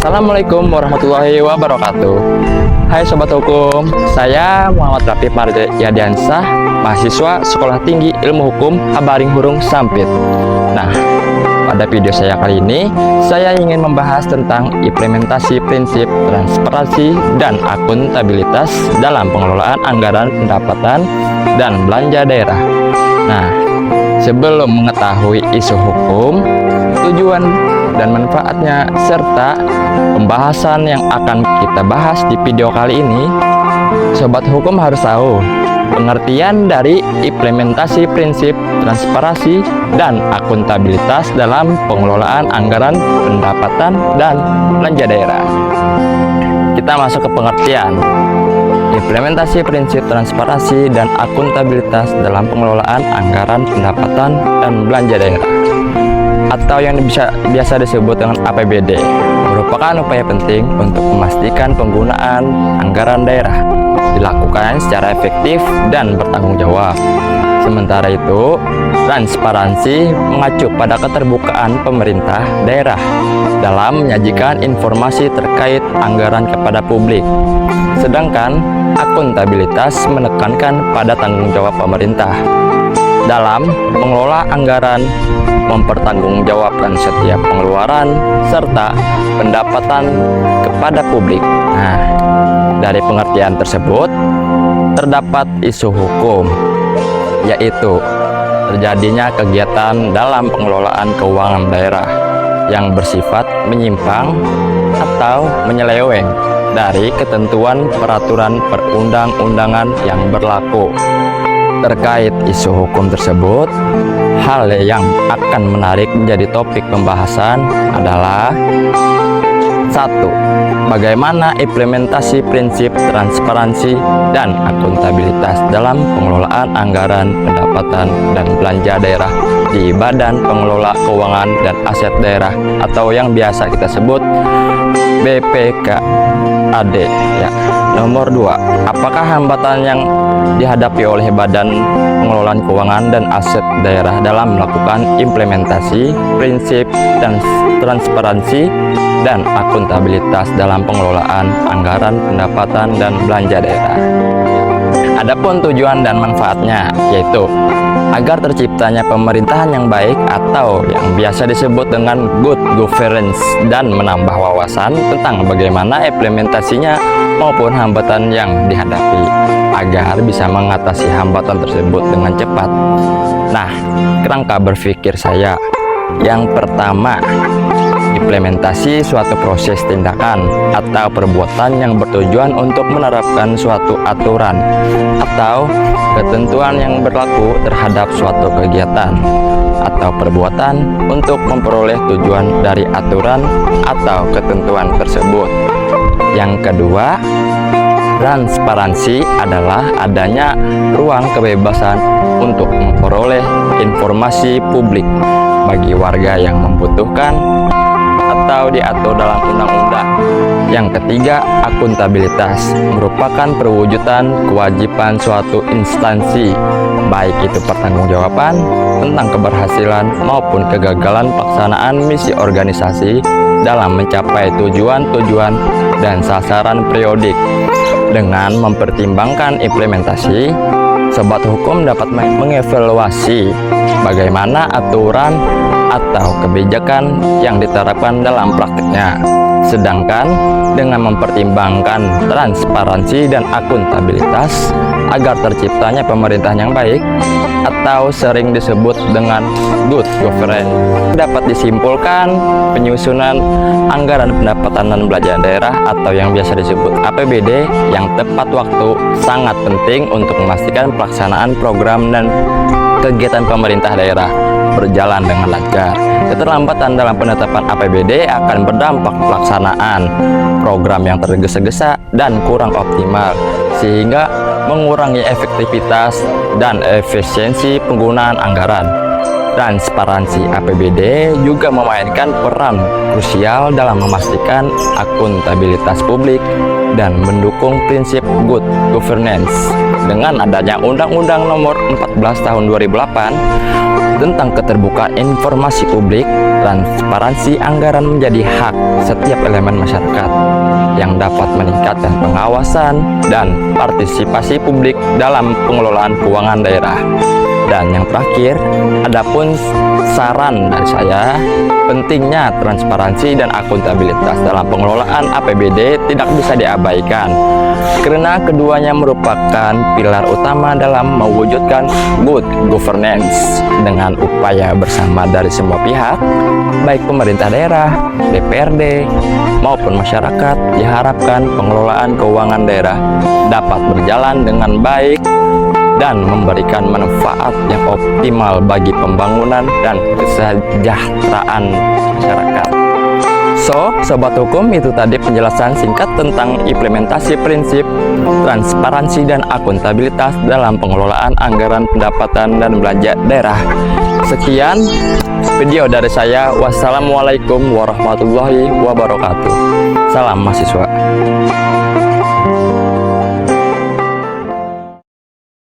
Assalamualaikum warahmatullahi wabarakatuh. Hai Sobat Hukum, saya Muhammad Rafi Yadiansah, mahasiswa Sekolah Tinggi Ilmu Hukum Habaring Hurung Sampit. Nah, pada video saya kali ini, saya ingin membahas tentang implementasi prinsip transparansi dan akuntabilitas dalam pengelolaan anggaran pendapatan dan belanja daerah. Nah, sebelum mengetahui isu hukum, tujuan dan manfaatnya, serta pembahasan yang akan kita bahas di video kali ini, Sobat Hukum harus tahu pengertian dari implementasi prinsip transparansi dan akuntabilitas dalam pengelolaan anggaran pendapatan dan belanja daerah. Kita masuk ke pengertian. Implementasi prinsip transparansi dan akuntabilitas dalam pengelolaan anggaran pendapatan dan belanja daerah, atau yang biasa disebut dengan APBD, merupakan upaya penting untuk memastikan penggunaan anggaran daerah dilakukan secara efektif dan bertanggung jawab. Sementara itu, transparansi mengacu pada keterbukaan pemerintah daerah dalam menyajikan informasi terkait anggaran kepada publik. Sedangkan akuntabilitas menekankan pada tanggung jawab pemerintah dalam mengelola anggaran, mempertanggungjawabkan setiap pengeluaran serta pendapatan kepada publik. Nah, dari pengertian tersebut terdapat isu hukum, yaitu terjadinya kegiatan dalam pengelolaan keuangan daerah yang bersifat menyimpang atau menyeleweng dari ketentuan peraturan perundang-undangan yang berlaku. Terkait isu hukum tersebut, hal yang akan menarik menjadi topik pembahasan adalah: 1. Bagaimana implementasi prinsip transparansi dan akuntabilitas dalam pengelolaan anggaran pendapatan dan belanja daerah di Badan Pengelola Keuangan dan Aset Daerah atau yang biasa kita sebut BPKAD ya. Nomor 2, apakah hambatan yang dihadapi oleh Badan Pengelolaan Keuangan dan Aset Daerah dalam melakukan implementasi prinsip dan transparansi dan akuntabilitas dalam pengelolaan anggaran pendapatan dan belanja daerah? Adapun tujuan dan manfaatnya, yaitu agar terciptanya pemerintahan yang baik atau yang biasa disebut dengan good governance, dan menambah wawasan tentang bagaimana implementasinya maupun hambatan yang dihadapi agar bisa mengatasi hambatan tersebut dengan cepat. Nah, kerangka berpikir saya yang pertama, implementasi suatu proses tindakan atau perbuatan yang bertujuan untuk menerapkan suatu aturan atau ketentuan yang berlaku terhadap suatu kegiatan atau perbuatan untuk memperoleh tujuan dari aturan atau ketentuan tersebut. Yang kedua, transparansi adalah adanya ruang kebebasan untuk memperoleh informasi publik bagi warga yang membutuhkan atau diatur dalam undang-undang. Yang ketiga, akuntabilitas merupakan perwujudan kewajiban suatu instansi, baik itu pertanggungjawaban tentang keberhasilan maupun kegagalan pelaksanaan misi organisasi dalam mencapai tujuan-tujuan dan sasaran periodik. Dengan mempertimbangkan implementasi, Sobat Hukum dapat mengevaluasi bagaimana aturan atau kebijakan yang diterapkan dalam praktiknya. Sedangkan dengan mempertimbangkan transparansi dan akuntabilitas agar terciptanya pemerintahan yang baik atau sering disebut dengan good governance, dapat disimpulkan penyusunan anggaran pendapatan dan belanja daerah atau yang biasa disebut APBD yang tepat waktu sangat penting untuk memastikan pelaksanaan program dan kegiatan pemerintah daerah berjalan dengan lancar. Keterlambatan dalam penetapan APBD akan berdampak pelaksanaan program yang tergesa-gesa dan kurang optimal, sehingga mengurangi efektivitas dan efisiensi penggunaan anggaran. Transparansi APBD juga memainkan peran krusial dalam memastikan akuntabilitas publik dan mendukung prinsip good governance. Dengan adanya Undang-Undang Nomor 14 Tahun 2008 tentang keterbukaan informasi publik. Transparansi anggaran menjadi hak setiap elemen masyarakat yang dapat meningkatkan pengawasan dan partisipasi publik dalam pengelolaan keuangan daerah. Dan yang terakhir, adapun saran dari saya, pentingnya transparansi dan akuntabilitas dalam pengelolaan APBD tidak bisa diabaikan, karena keduanya merupakan pilar utama dalam mewujudkan good governance. Dengan upaya bersama dari semua pihak, baik pemerintah daerah, DPRD, maupun masyarakat, diharapkan pengelolaan keuangan daerah dapat berjalan dengan baik dan memberikan manfaat yang optimal bagi pembangunan dan kesejahteraan masyarakat. So, Sobat Hukum, itu tadi penjelasan singkat tentang implementasi prinsip transparansi dan akuntabilitas dalam pengelolaan anggaran pendapatan dan belanja daerah. Sekian video dari saya. Wassalamualaikum warahmatullahi wabarakatuh. Salam mahasiswa.